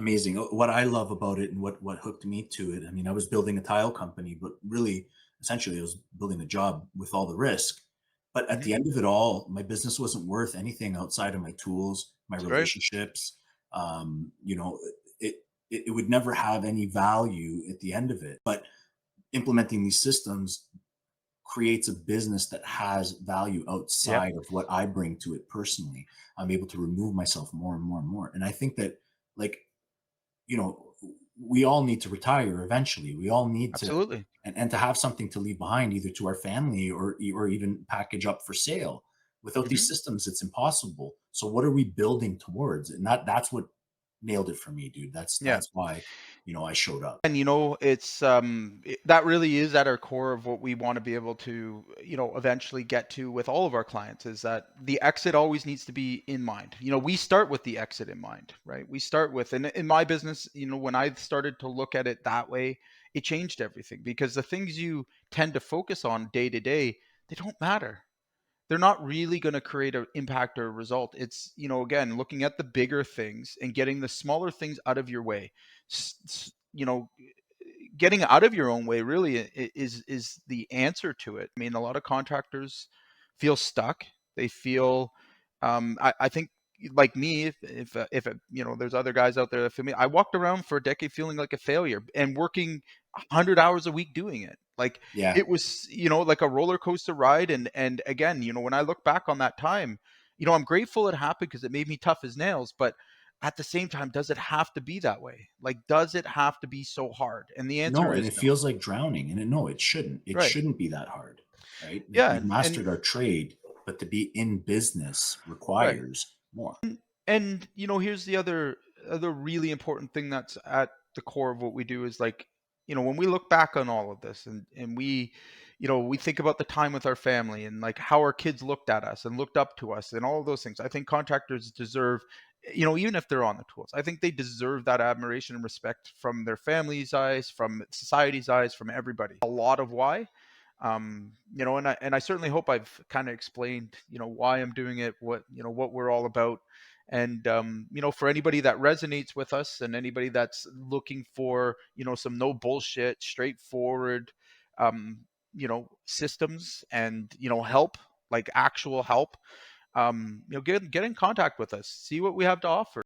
Amazing. What I love about it and what hooked me to it, I mean, I was building a tile company, but really, essentially, I was building a job with all the risk. But at Hmm. the end of it all, my business wasn't worth anything outside of my tools, my That's right. relationships. You know, it would never have any value at the end of it. But implementing these systems creates a business that has value Yep. outside of what I bring to it personally. I'm able to remove myself more and more and more. And I think that, like, you know, we all need to retire eventually. We all need to, Absolutely. and to have something to leave behind, either to our family or even package up for sale. Without these Hmm. systems, it's impossible. So what are we building towards? And that's what nailed it for me, dude. Yeah. That's why, I showed up. And it's that really is at our core of what we want to be able to, eventually get to with all of our clients, is that the exit always needs to be in mind. We start with the exit in mind, right? We start with, and in my business, when I started to look at it that way, it changed everything, because the things you tend to focus on day to day, they don't matter. They're not really going to create an impact or a result. It's, again, looking at the bigger things and getting the smaller things out of your way. Getting out of your own way really is the answer to it. I mean, a lot of contractors feel stuck. They feel, I think, like me, if there's other guys out there that feel me. I walked around for a decade feeling like a failure and working 100 hours a week doing it. Like, Yeah. it was, like a roller coaster ride. And again, when I look back on that time, I'm grateful it happened because it made me tough as nails. But at the same time, does it have to be that way? Like, does it have to be so hard? And the No, answer and is it no. feels like drowning. And no, it shouldn't. It Right. shouldn't be that hard, right? Like, Yeah. we've And mastered our trade, but to be in business right. requires more. And here's the other really important thing that's at the core of what we do is, like, when we look back on all of this, and we think about the time with our family, and like how our kids looked at us and looked up to us and all of those things. I think contractors deserve, even if they're on the tools, I think they deserve that admiration and respect from their family's eyes, from society's eyes, from everybody. A lot of why. And I certainly hope I've kind of explained, why I'm doing it, what we're all about. And for anybody that resonates with us, and anybody that's looking for, some no bullshit, straightforward, systems, and help, like actual help, get in contact with us, see what we have to offer.